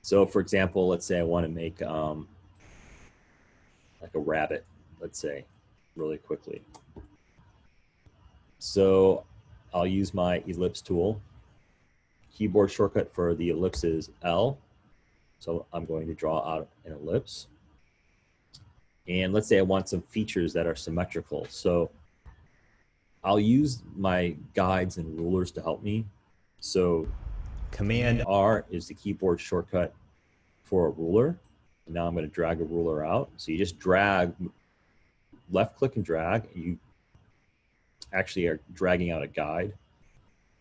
So for example, let's say I want to make like a rabbit, let's say, really quickly. So I'll use my ellipse tool. Keyboard shortcut for the ellipse is L. So I'm going to draw out an ellipse. And let's say I want some features that are symmetrical. So I'll use my guides and rulers to help me. So Command R is the keyboard shortcut for a ruler. Now I'm going to drag a ruler out. So you just drag, left click and drag, and you actually are dragging out a guide.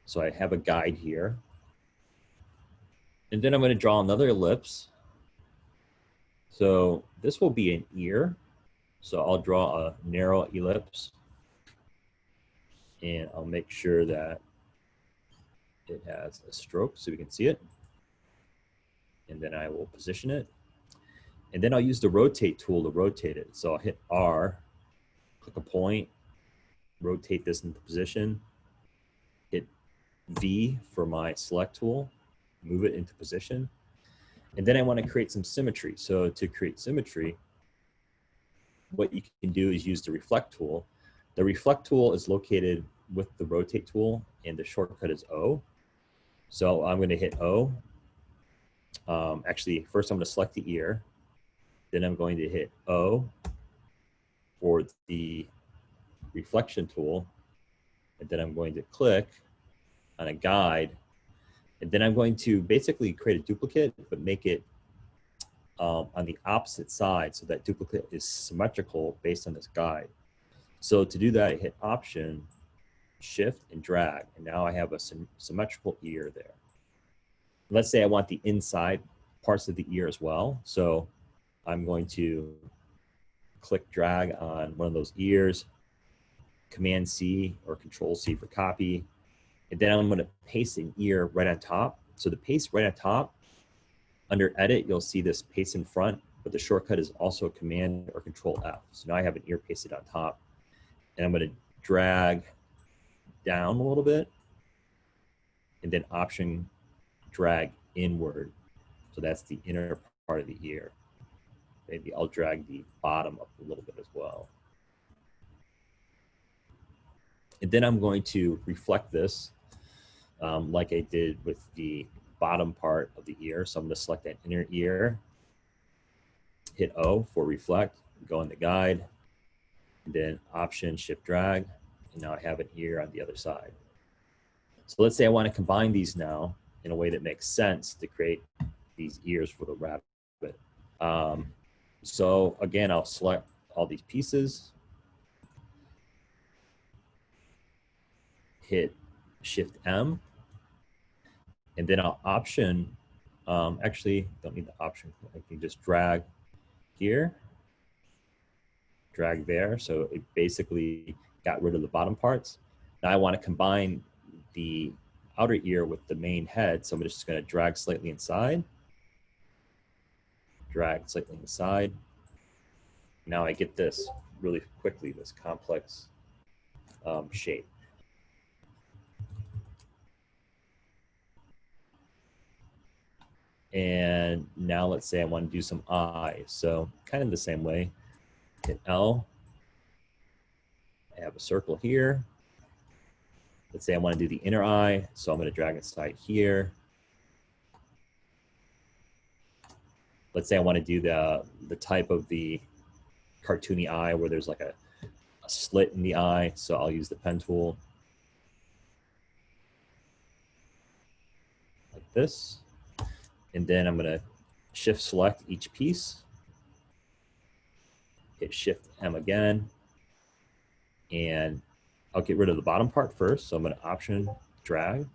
So I have a guide here. And then I'm going to draw another ellipse. So this will be an ear. So I'll draw a narrow ellipse. And I'll make sure that it has a stroke so we can see it. And then I will position it. And then I'll use the rotate tool to rotate it. So I'll hit R, click a point, rotate this into position, hit V for my select tool, move it into position. And then I want to create some symmetry. So to create symmetry, what you can do is use the reflect tool. The reflect tool is located with the rotate tool, and the shortcut is O. So I'm going to hit O. Actually, first I'm going to select the ear. Then I'm going to hit O for the reflection tool. And then I'm going to click on a guide. And then I'm going to basically create a duplicate, but make it on the opposite side so that duplicate is symmetrical based on this guide. So to do that, I hit Option, Shift, and drag. And now I have a symmetrical ear there. Let's say I want the inside parts of the ear as well. So I'm going to click drag on one of those ears, Command C or Control C for copy. And then I'm going to paste an ear right on top. So the paste right on top, under Edit, you'll see this paste in front, but the shortcut is also Command or Control F. So now I have an ear pasted on top. And I'm going to drag down a little bit, and then Option drag inward. So that's the inner part of the ear. Maybe I'll drag the bottom up a little bit as well. And then I'm going to reflect this like I did with the bottom part of the ear. So I'm going to select that inner ear, hit O for reflect, go in the guide, and then Option, Shift, drag, and now I have an ear on the other side. So let's say I want to combine these now in a way that makes sense to create these ears for the rabbit. So again, I'll select all these pieces, hit Shift M, and then I'll Option, actually don't need the Option, I can just drag here, drag there. So it basically got rid of the bottom parts. Now I want to combine the outer ear with the main head. So I'm just going to drag slightly inside, drag slightly inside. Now I get this really quickly, this complex shape. And now let's say I want to do some eyes. So kind of the same way, hit L. I have a circle here. Let's say I want to do the inner eye. So I'm going to drag inside here. Let's say I want to do the type of the cartoony eye where there's like a slit in the eye. So I'll use the pen tool like this. And then I'm going to Shift select each piece, hit Shift M again, and I'll get rid of the bottom part first. So I'm going to Option drag,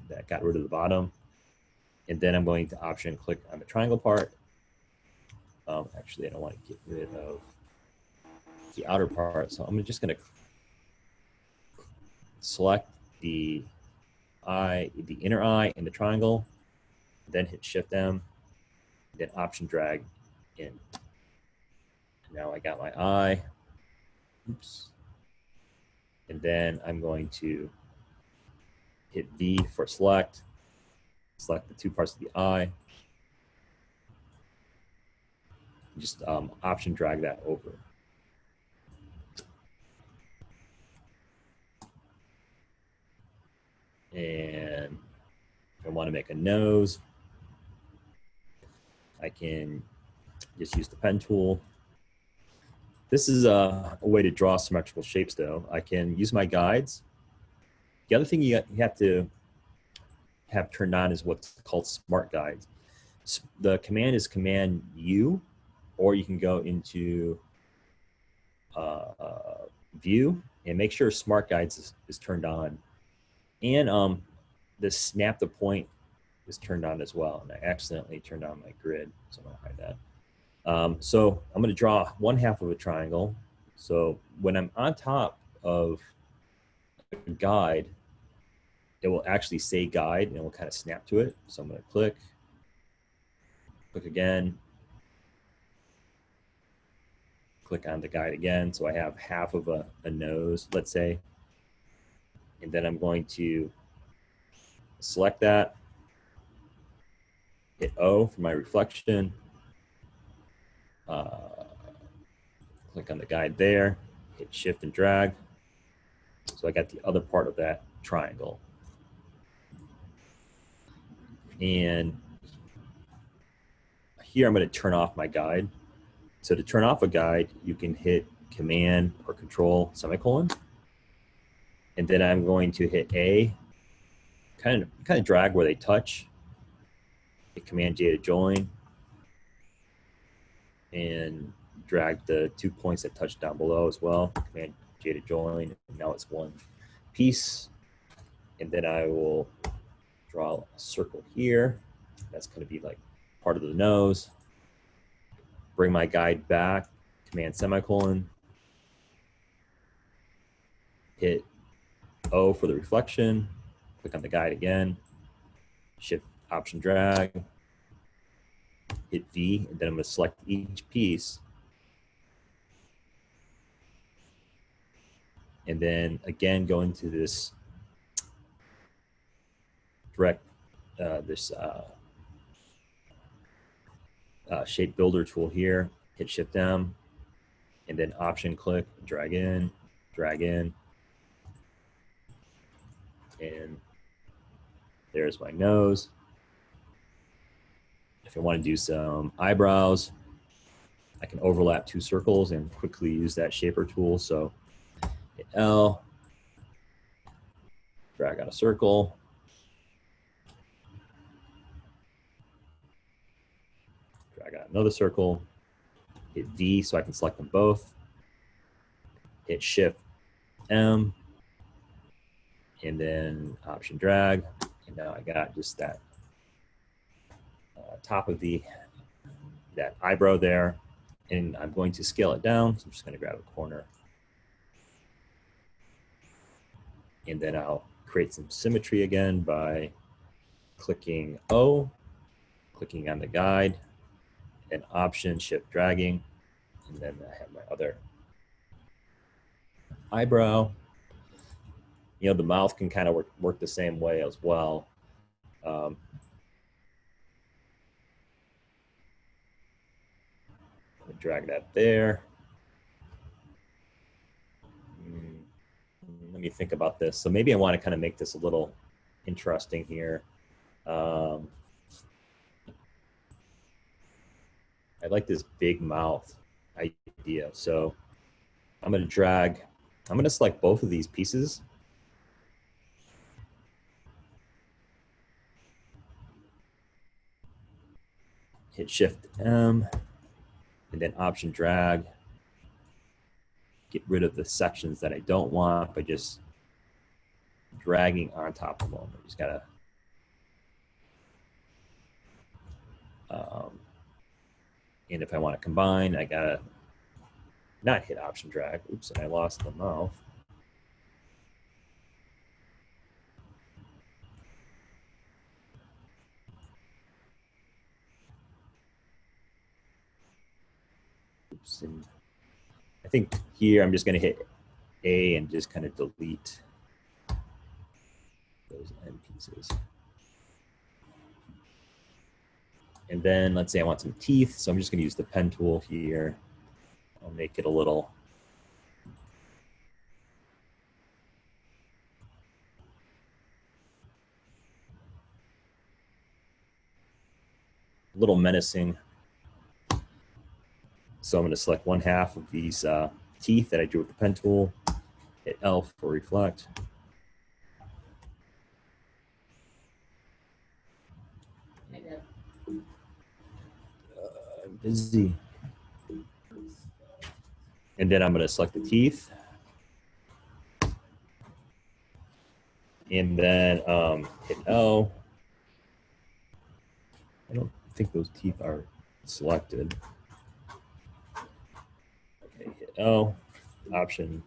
that got rid of the bottom. And then I'm going to Option click on the triangle part. Actually, I don't want to get rid of the outer part. So I'm just going to select the eye, the inner eye and the triangle, then hit Shift M, then Option drag in. Now I got my eye. Oops. And then I'm going to hit V for select the two parts of the eye, Just option drag that over. And if I want to make a nose, I can just use the pen tool. This is a way to draw symmetrical shapes, though. I can use my guides. The other thing you have to have turned on is what's called smart guides. The command is Command U, or you can go into View and make sure Smart Guides is turned on. And the Snap to Point is turned on as well. And I accidentally turned on my grid, so I'm gonna hide that. So I'm gonna draw one half of a triangle. So when I'm on top of a guide, it will actually say guide and it will kind of snap to it. So I'm gonna click again, click on the guide again. So I have half of a nose, let's say. And then I'm going to select that, hit O for my reflection, click on the guide there, hit shift and drag. So I got the other part of that triangle. And here I'm going to turn off my guide. So to turn off a guide, you can hit Command or Control semicolon. And then I'm going to hit A, kind of drag where they touch, hit Command J to join, and drag the 2 points that touch down below as well. Command J to join, and now it's one piece. And then I will draw a circle here. That's going to be like part of the nose. Bring my guide back, Command semicolon, hit O for the reflection, click on the guide again, shift option drag, hit V, and then I'm going to select each piece. And then again, go into this direct, shape builder tool here, hit shift M, and then option click, drag in, and there's my nose. If I want to do some eyebrows, I can overlap two circles and quickly use that shaper tool. So hit L, drag out a circle, drag out another circle, hit V so I can select them both, hit shift M, and then option drag, and now I got just that top of that eyebrow there, and I'm going to scale it down. So I'm just going to grab a corner, and then I'll create some symmetry again by clicking O, clicking on the guide, and option shift dragging, and then I have my other eyebrow. You know, the mouth can kind of work the same way as well. Drag that there. Let me think about this. So maybe I want to kind of make this a little interesting here. I like this big mouth idea. So I'm going to select both of these pieces. Hit shift M, and then option drag. Get rid of the sections that I don't want by just dragging on top of them. I just gotta and if I want to combine, I gotta not hit option drag. Oops, and I lost the mouth. Oops, and I think here I'm just gonna hit A and just kind of delete those end pieces. And then let's say I want some teeth. So I'm just gonna use the pen tool here. I'll make it a little menacing. So I'm going to select one half of these teeth that I drew with the pen tool, hit L for reflect. I'm busy. And then I'm going to select the teeth. And then hit L. I don't think those teeth are selected. Okay, hit L, option.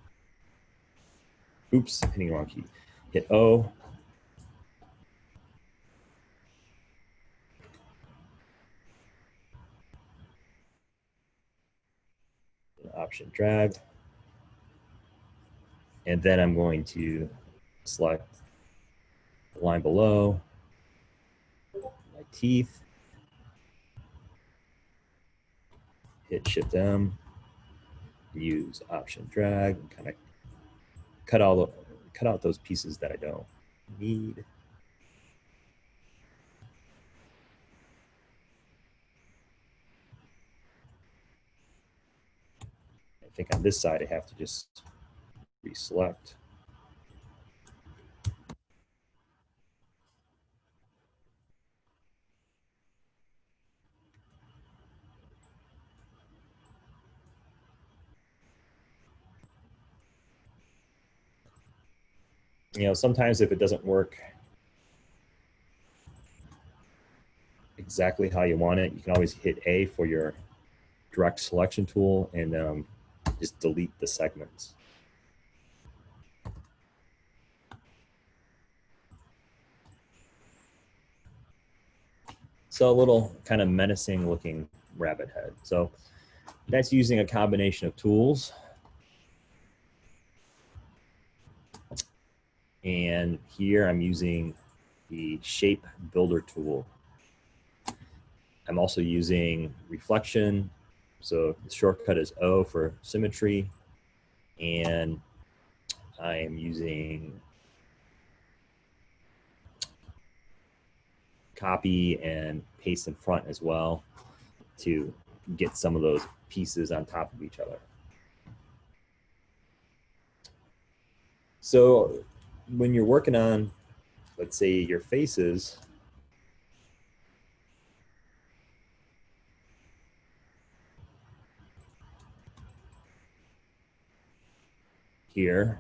Oops, hitting the wrong key. Hit O. Option drag. And then I'm going to select the line below, my teeth, hit Shift M, use option drag, and kind of cut out those pieces that I don't need. I think on this side I have to just reselect. You know, sometimes if it doesn't work exactly how you want it, you can always hit A for your direct selection tool and just delete the segments. So a little kind of menacing looking rabbit head. So that's using a combination of tools. And here I'm using the shape builder tool. I'm also using reflection. So the shortcut is O for symmetry. And I am using copy and paste in front as well to get some of those pieces on top of each other. So when you're working on, let's say, your faces, here,